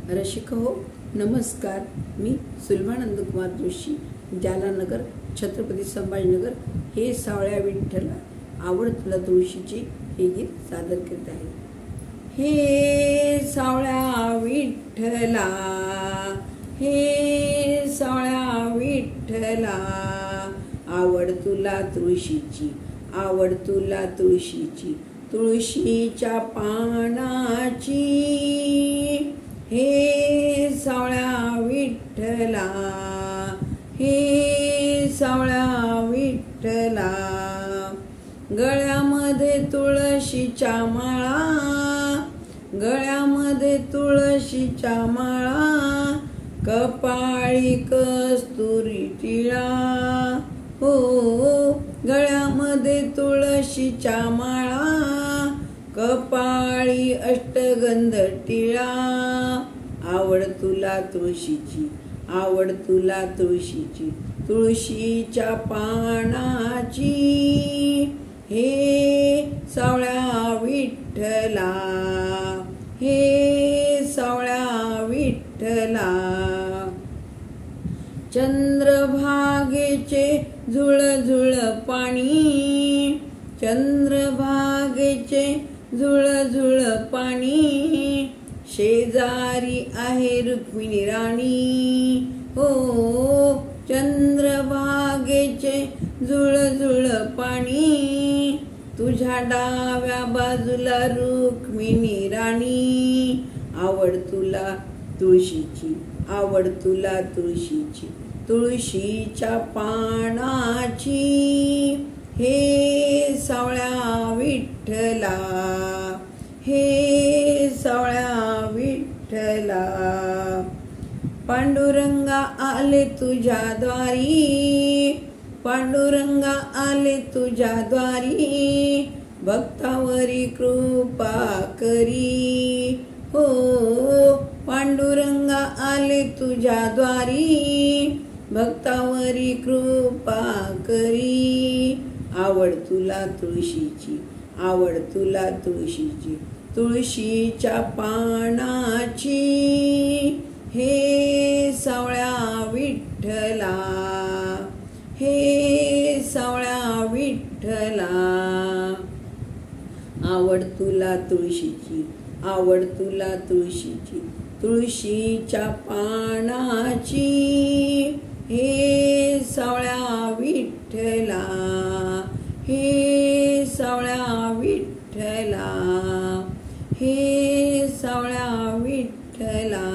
रसिक हो नमस्कार। मी सुलभा नंदकुमार जोशी, जालानगर, छत्रपती संभाजीनगर हे सावळ्या विठ्ठला आवड तुला तुळशीची हे गीत सादर करत आहे। हे सावळ्या विठ्ठला, हे सावळ्या विठ्ठला, आवड तुला तुळशीची, आवड तुला तुळशीची, तुळशीच्या पानाची। हे सावळ्या विठ्ठला, हे सावळ्या विठ्ठला, गळ्यामध्ये तुळशीच्या माळा, गळ्यामध्ये तुळशीच्या माळा, कपाळी कस्तुरी टिळा। हो, गळ्यामध्ये तुळशीच्या माळा, कपाळी अष्टगंध टिळा। आवड तुला तुळशीची, आवड तुला तुळशीची, तुळशीच्या पानाची। हे सावळ्या विठ्ठला, हे सावळ्या विठ्ठला, चंद्रभागेचे झुळझुळ पाणी, चंद्रभागेचे झुळझुळ पाणी, शेजारी आहे रुक्मिणी राणी। हो, चंद्रभागेचे झुळझुळ पाणी, तुझ्या डाव्या बाजूला रुक्मिणी राणी। आवड तुला तुळशीची, आवड तुला तुळशीची, तुळशीच्या पानाची। हे सावळ्या विठ्ठला, हे सावळ्या विठ्ठला, पांडुरंगा आले तुझ्या द्वारी, पांडुरंगा आले तुझ्या द्वारी, भक्तावरी कृपा करी। हो, पांडुरंगा आले तुझ्या द्वारी, भक्तावरी कृपा करी। आवड तुला तुळशीची, आवड तुला तुळशीची, तुळशीच्या पानाची। हे सावळ्या विठ्ठला, हे सावळ्या विठ्ठला, आवड तुला तुळशीची, आवड तुला तुळशीची, तुळशीच्या पानाची। हे सावळ्या विठ्ठला, हे सावळ्या विठ्ठला, हे सावळ्या विठ्ठला,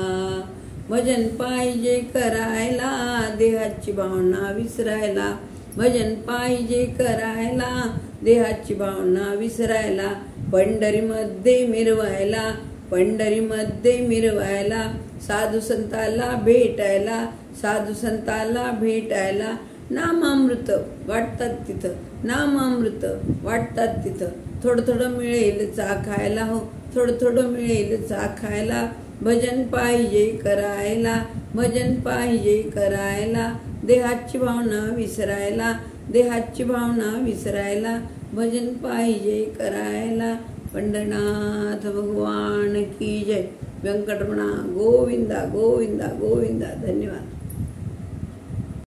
भजन पाहिजे करायला, देहाची भावना विसरायला, भजन पाहिजे करायला, देहाची भावना विसरायला, पंढरीमध्ये मिरवायला, पंढरीमध्ये मिरवायला, साधू संताला भेटायला, साधू संताला भेटायला, नामामृत वाटतात तिथं, नामामृत वाटतात तिथं, थोडं थोडं मिळेल चाखायला। हो, थोडं थोडं मिळेल चाखायला, भजन पाहिजे करायला, भजन पाहिजे करायला, देहाची भावना विसरायला, देहाची भावना विसरायला, भजन पाहिजे करायला। पंढरनाथ भगवान की जय। व्यंकटरमणा गोविंदा गोविंदा गोविंदा। धन्यवाद।